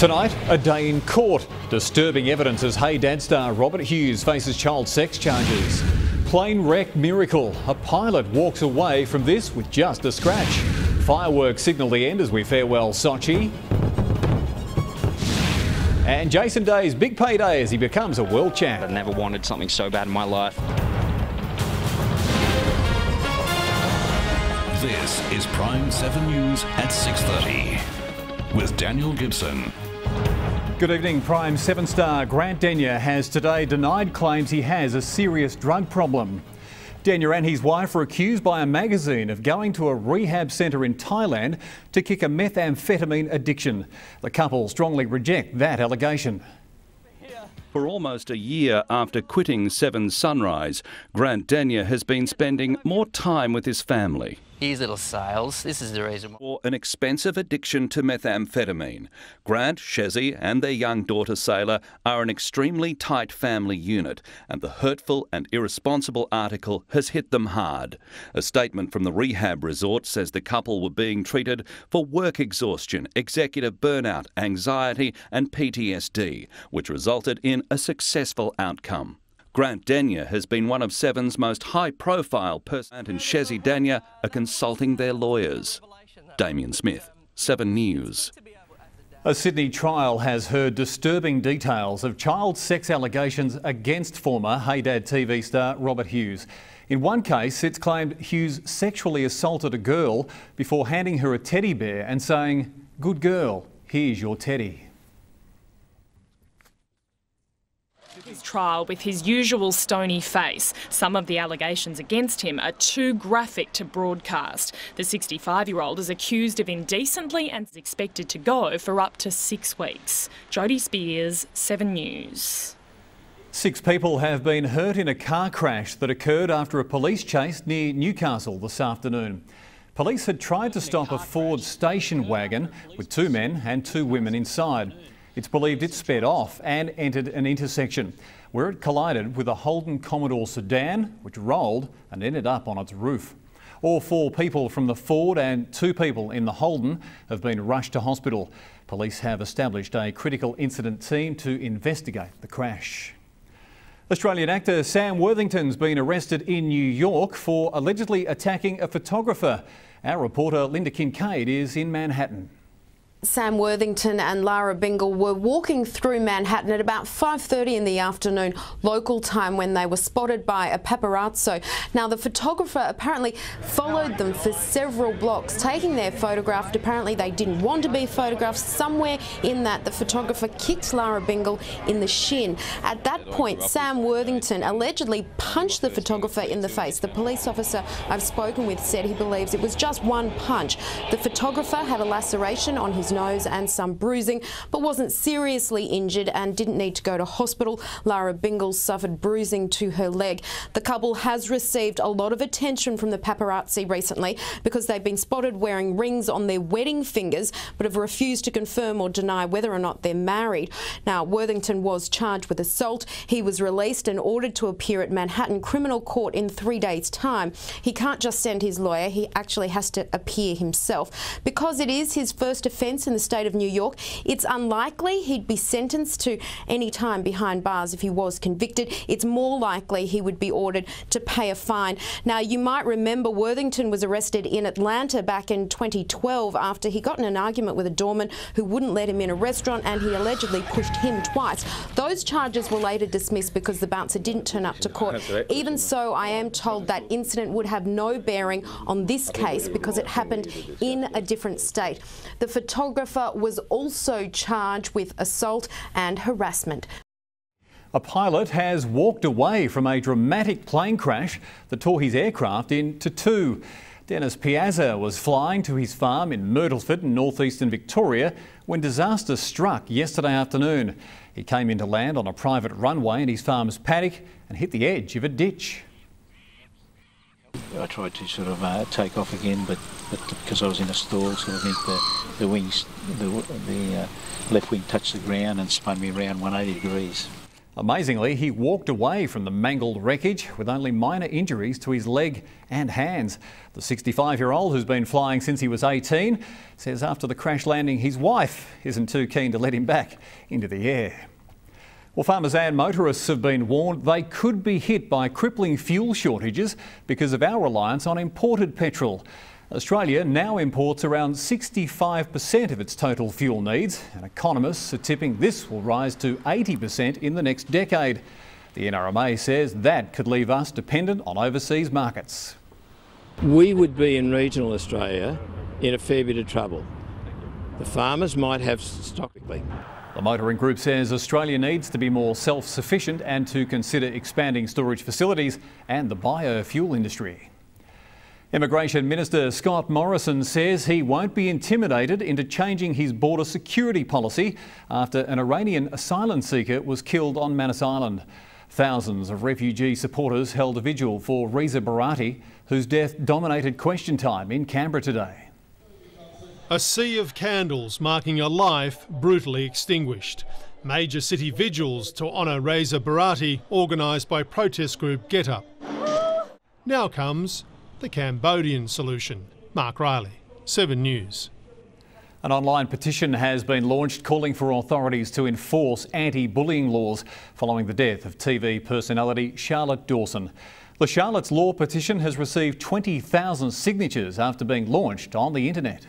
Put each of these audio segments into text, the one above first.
Tonight, a day in court. Disturbing evidence as Hey Dad star Robert Hughes faces child sex charges. Plane wreck miracle. A pilot walks away from this with just a scratch. Fireworks signal the end as we farewell Sochi. And Jason Day's big payday as he becomes a world champ. I've never wanted something so bad in my life. This is Prime7 News at 6:30 with Daniel Gibson. Good evening. Prime7 star Grant Denyer has today denied claims he has a serious drug problem. Denyer and his wife are accused by a magazine of going to a rehab centre in Thailand to kick a methamphetamine addiction. The couple strongly reject that allegation. For almost a year after quitting 7 Sunrise, Grant Denyer has been spending more time with his family. Here's little sales. This is the reason. For an expensive addiction to methamphetamine, Grant, Shezzy and their young daughter Sailor are an extremely tight family unit, and the hurtful and irresponsible article has hit them hard. A statement from the rehab resort says the couple were being treated for work exhaustion, executive burnout, anxiety and PTSD, which resulted in a successful outcome. Grant Denyer has been one of 7's most high-profile persons, and Shezzy Denyer are consulting their lawyers. Damien Smith, 7 News. A Sydney trial has heard disturbing details of child sex allegations against former Hey Dad TV star Robert Hughes. In one case, it's claimed Hughes sexually assaulted a girl before handing her a teddy bear and saying, "Good girl, here's your teddy." His trial with his usual stony face. Some of the allegations against him are too graphic to broadcast. The 65-year-old is accused of indecently and is expected to go for up to 6 weeks. Jodie Spears, 7 News. 6 people have been hurt in a car crash that occurred after a police chase near Newcastle this afternoon. Police had tried to stop a Ford station wagon with 2 men and 2 women inside. It's believed it sped off and entered an intersection where it collided with a Holden Commodore sedan, which rolled and ended up on its roof. All 4 people from the Ford and 2 people in the Holden have been rushed to hospital. Police have established a critical incident team to investigate the crash. Australian actor Sam Worthington's been arrested in New York for allegedly attacking a photographer. Our reporter Linda Kincaid is in Manhattan. Sam Worthington and Lara Bingle were walking through Manhattan at about 5:30 in the afternoon local time when they were spotted by a paparazzo. Now, the photographer apparently followed them for several blocks, taking their photograph. Apparently they didn't want to be photographed. Somewhere in that, the photographer kicked Lara Bingle in the shin. At that point, Sam Worthington allegedly punched the photographer in the face. The police officer I've spoken with said he believes it was just one punch. The photographer had a laceration on his nose and some bruising, but wasn't seriously injured and didn't need to go to hospital. Lara Bingle suffered bruising to her leg. The couple has received a lot of attention from the paparazzi recently because they've been spotted wearing rings on their wedding fingers, but have refused to confirm or deny whether or not they're married. Now, Worthington was charged with assault. He was released and ordered to appear at Manhattan Criminal Court in 3 days' time. He can't just send his lawyer, he actually has to appear himself. Because it is his first offence in the state of New York, it's unlikely he'd be sentenced to any time behind bars if he was convicted. It's more likely he would be ordered to pay a fine. Now, you might remember Worthington was arrested in Atlanta back in 2012 after he got in an argument with a doorman who wouldn't let him in a restaurant, and he allegedly pushed him twice. Those charges were later dismissed because the bouncer didn't turn up to court. Even so, I am told that incident would have no bearing on this case because it happened in a different state. The photographer was also charged with assault and harassment. A pilot has walked away from a dramatic plane crash that tore his aircraft into 2. Dennis Piazza was flying to his farm in Myrtleford in northeastern Victoria when disaster struck yesterday afternoon. He came into land on a private runway in his farm's paddock and hit the edge of a ditch. I tried to sort of take off again, but because I was in a stall, sort of think the left wing touched the ground and spun me around 180 degrees. Amazingly, he walked away from the mangled wreckage with only minor injuries to his leg and hands. The 65-year-old, who's been flying since he was 18, says after the crash landing, his wife isn't too keen to let him back into the air. Well, farmers and motorists have been warned they could be hit by crippling fuel shortages because of our reliance on imported petrol. Australia now imports around 65% of its total fuel needs, and economists are tipping this will rise to 80% in the next decade. The NRMA says that could leave us dependent on overseas markets. We would be in regional Australia in a fair bit of trouble. The farmers might have stock. The motoring group says Australia needs to be more self-sufficient and to consider expanding storage facilities and the biofuel industry. Immigration Minister Scott Morrison says he won't be intimidated into changing his border security policy after an Iranian asylum seeker was killed on Manus Island. Thousands of refugee supporters held a vigil for Reza Barati, whose death dominated question time in Canberra today. A sea of candles marking a life brutally extinguished. Major city vigils to honour Reza Barati, organised by protest group Get Up. Now comes the Cambodian solution. Mark Riley, 7 News. An online petition has been launched calling for authorities to enforce anti-bullying laws following the death of TV personality Charlotte Dawson. The Charlotte's Law petition has received 20,000 signatures after being launched on the internet.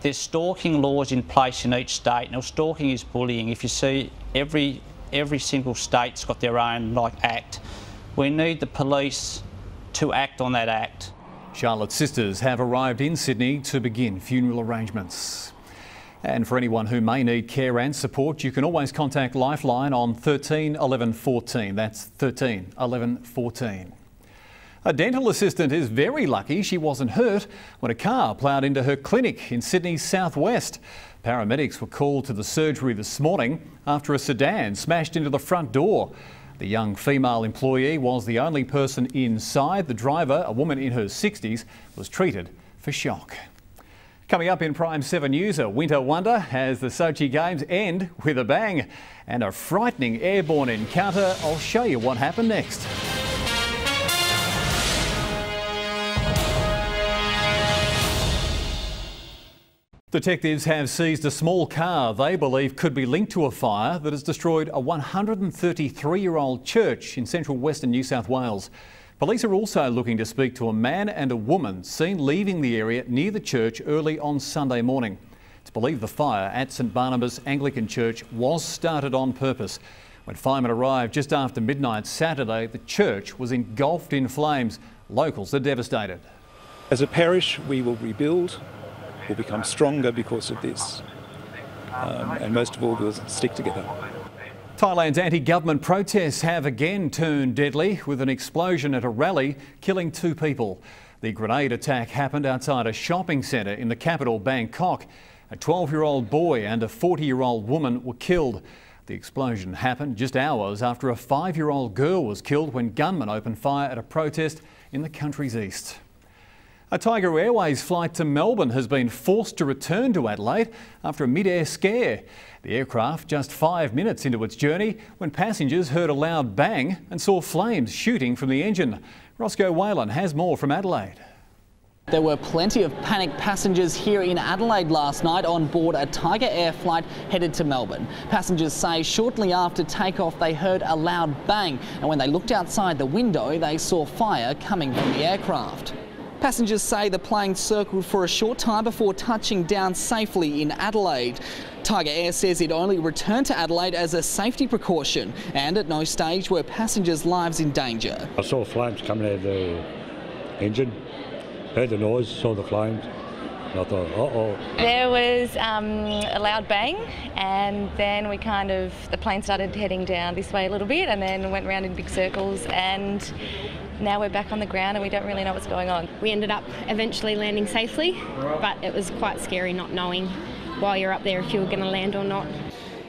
There's stalking laws in place in each state. Now, stalking is bullying. If you see every single state's got their own act. We need the police to act on that act. Charlotte's sisters have arrived in Sydney to begin funeral arrangements. And for anyone who may need care and support, you can always contact Lifeline on 13 11 14. That's 13 11 14. A dental assistant is very lucky she wasn't hurt when a car ploughed into her clinic in Sydney's southwest. Paramedics were called to the surgery this morning after a sedan smashed into the front door. The young female employee was the only person inside. The driver, a woman in her 60s, was treated for shock. Coming up in Prime 7 News, a winter wonder as the Sochi Games end with a bang and a frightening airborne encounter. I'll show you what happened next. Detectives have seized a small car they believe could be linked to a fire that has destroyed a 133-year-old church in central western New South Wales. Police are also looking to speak to a man and a woman seen leaving the area near the church early on Sunday morning. It's believed the fire at St Barnabas Anglican Church was started on purpose. When firemen arrived just after midnight Saturday, the church was engulfed in flames. Locals are devastated. As a parish, we will rebuild. Will become stronger because of this, and most of all, we'll stick together. Thailand's anti-government protests have again turned deadly with an explosion at a rally, killing 2 people. The grenade attack happened outside a shopping centre in the capital, Bangkok. A 12-year-old boy and a 40-year-old woman were killed. The explosion happened just hours after a 5-year-old girl was killed when gunmen opened fire at a protest in the country's east. A Tiger Airways flight to Melbourne has been forced to return to Adelaide after a mid-air scare. The aircraft just 5 minutes into its journey when passengers heard a loud bang and saw flames shooting from the engine. Roscoe Whalen has more from Adelaide. There were plenty of panicked passengers here in Adelaide last night on board a Tiger Air flight headed to Melbourne. Passengers say shortly after takeoff they heard a loud bang, and when they looked outside the window they saw fire coming from the aircraft. Passengers say the plane circled for a short time before touching down safely in Adelaide. Tiger Air says it only returned to Adelaide as a safety precaution, and at no stage were passengers' lives in danger. I saw flames coming out of the engine, heard the noise, saw the flames, and I thought, uh-oh. There was a loud bang, and then the plane started heading down this way a little bit and then went round in big circles, and now we're back on the ground and we don't really know what's going on. We ended up eventually landing safely, but it was quite scary not knowing while you're up there if you were going to land or not.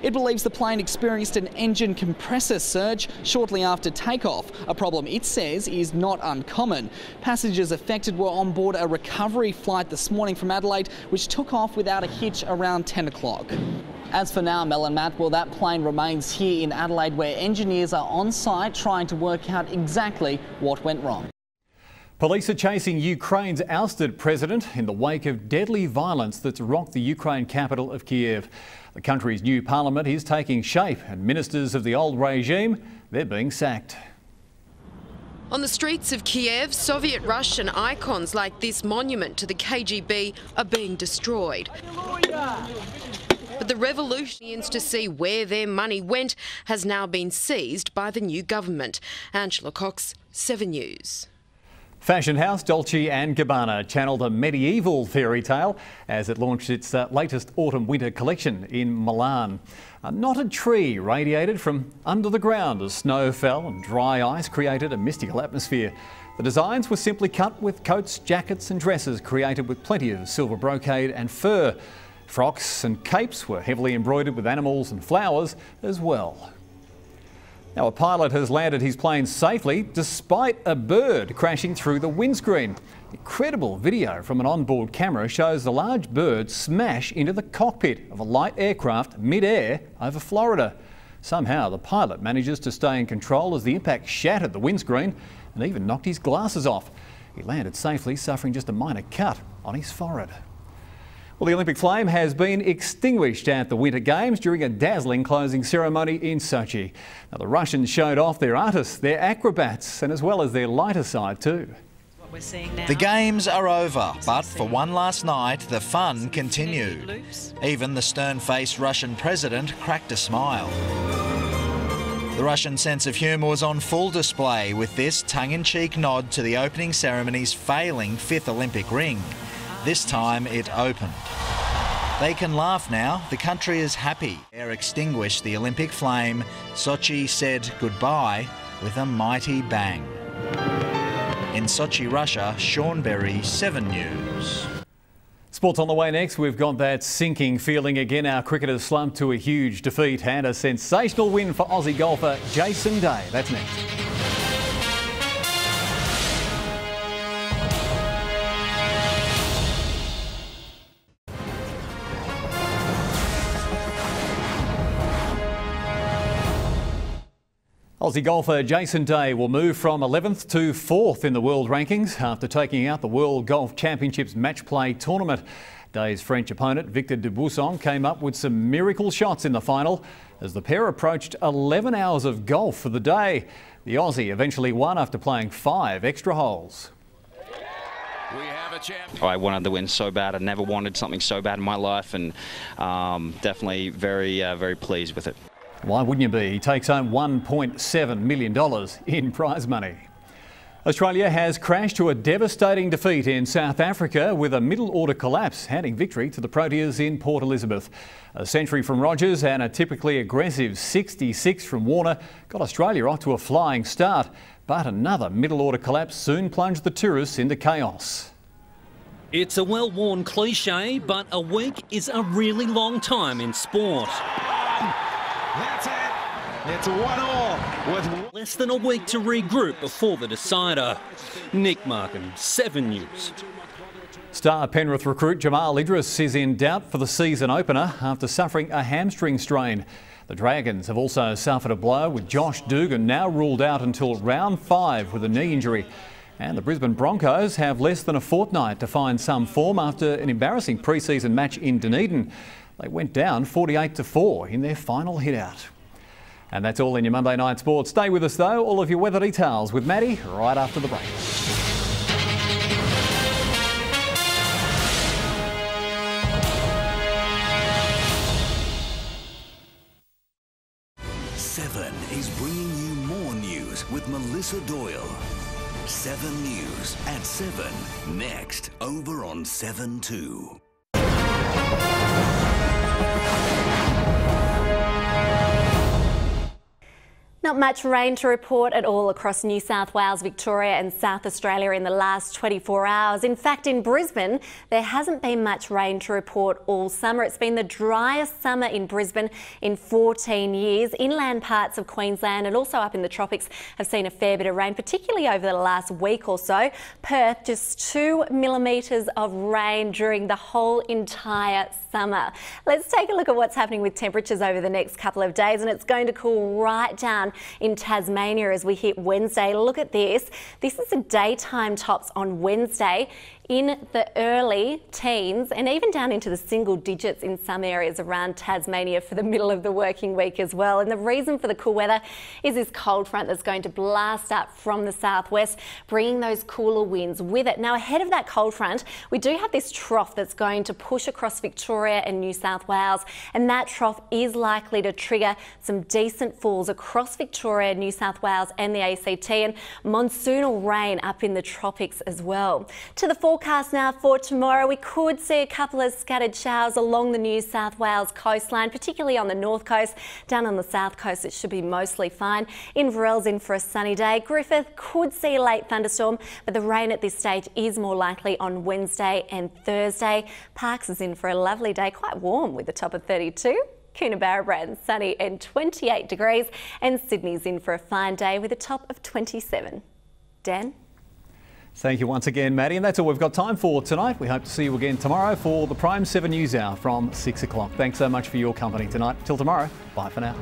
It believes the plane experienced an engine compressor surge shortly after takeoff, a problem it says is not uncommon. Passengers affected were on board a recovery flight this morning from Adelaide, which took off without a hitch around 10 o'clock. As for now, Mel and Matt, well, that plane remains here in Adelaide, where engineers are on site trying to work out exactly what went wrong. Police are chasing Ukraine's ousted president in the wake of deadly violence that's rocked the Ukraine capital of Kiev. The country's new parliament is taking shape and ministers of the old regime, they're being sacked. On the streets of Kiev, Soviet Russian icons like this monument to the KGB are being destroyed. But the revolutionians to see where their money went has now been seized by the new government. Angela Cox, 7 News. Fashion house Dolce & Gabbana channelled a medieval fairy tale as it launched its latest autumn-winter collection in Milan. A knotted tree radiated from under the ground as snow fell and dry ice created a mystical atmosphere. The designs were simply cut with coats, jackets and dresses created with plenty of silver brocade and fur. Frocks and capes were heavily embroidered with animals and flowers as well. Now, a pilot has landed his plane safely despite a bird crashing through the windscreen. Incredible video from an onboard camera shows the large bird smash into the cockpit of a light aircraft mid-air over Florida. Somehow the pilot manages to stay in control as the impact shattered the windscreen and even knocked his glasses off. He landed safely, suffering just a minor cut on his forehead. Well, the Olympic flame has been extinguished at the Winter Games during a dazzling closing ceremony in Sochi. Now, the Russians showed off their artists, their acrobats, and as well as their lighter side too. The games are over, but for one last night, the fun continued. Even the stern-faced Russian president cracked a smile. The Russian sense of humour was on full display with this tongue-in-cheek nod to the opening ceremony's failing 5th Olympic ring. This time it opened. They can laugh now, the country is happy. Air extinguished the Olympic flame. Sochi said goodbye with a mighty bang. In Sochi, Russia, Sean Berry, 7 News. Sports on the way next. We've got that sinking feeling again. Our cricketers slumped to a huge defeat and a sensational win for Aussie golfer Jason Day. That's next. Aussie golfer Jason Day will move from 11th to 4th in the world rankings after taking out the World Golf Championships match play tournament. Day's French opponent Victor Dubuisson came up with some miracle shots in the final as the pair approached 11 hours of golf for the day. The Aussie eventually won after playing 5 extra holes. I wanted to win so bad. I never wanted something so bad in my life, and definitely very pleased with it. Why wouldn't you be? He takes home $1.7 million in prize money. Australia has crashed to a devastating defeat in South Africa with a middle order collapse, handing victory to the Proteas in Port Elizabeth. A century from Rogers and a typically aggressive 66 from Warner got Australia off to a flying start, but another middle order collapse soon plunged the tourists into chaos. It's a well-worn cliche, but a week is a really long time in sport. That's it. It's 1-1 with less than a week to regroup before the decider. Nick Markham, 7 News. Star Penrith recruit Jamal Idris is in doubt for the season opener after suffering a hamstring strain. The Dragons have also suffered a blow, with Josh Dugan now ruled out until round 5 with a knee injury. And the Brisbane Broncos have less than a fortnight to find some form after an embarrassing pre-season match in Dunedin. They went down 48-4 in their final hit-out. And that's all in your Monday Night Sports. Stay with us though, all of your weather details with Maddie right after the break. Seven is bringing you more news with Melissa Doyle. 7 News at 7. Next, over on 7-2. Now, Not much rain to report at all across New South Wales, Victoria and South Australia in the last 24 hours. In fact, in Brisbane, there hasn't been much rain to report all summer. It's been the driest summer in Brisbane in 14 years. Inland parts of Queensland and also up in the tropics have seen a fair bit of rain, particularly over the last week or so. Perth, just 2 millimetres of rain during the whole entire summer. Let's take a look at what's happening with temperatures over the next couple of days, and it's going to cool right down in Tasmania as we hit Wednesday. Look at this. This is the daytime tops on Wednesday in the early teens and even down into the single digits in some areas around Tasmania for the middle of the working week as well. And the reason for the cool weather is this cold front that's going to blast up from the southwest, bringing those cooler winds with it. Now, ahead of that cold front, we do have this trough that's going to push across Victoria and New South Wales, and that trough is likely to trigger some decent falls across Victoria, New South Wales and the ACT, and monsoonal rain up in the tropics as well. To the forecast now for tomorrow, we could see a couple of scattered showers along the New South Wales coastline, particularly on the north coast. Down on the south coast, it should be mostly fine. Inverell's in for a sunny day. Griffith could see a late thunderstorm, but the rain at this stage is more likely on Wednesday and Thursday. Parkes is in for a lovely day, quite warm with a top of 32. Coonabarabran sunny and 28 degrees, and Sydney's in for a fine day with a top of 27. Dan? Thank you once again, Maddie, and that's all we've got time for tonight. We hope to see you again tomorrow for the Prime 7 News Hour from 6 o'clock. Thanks so much for your company tonight. Till tomorrow, bye for now.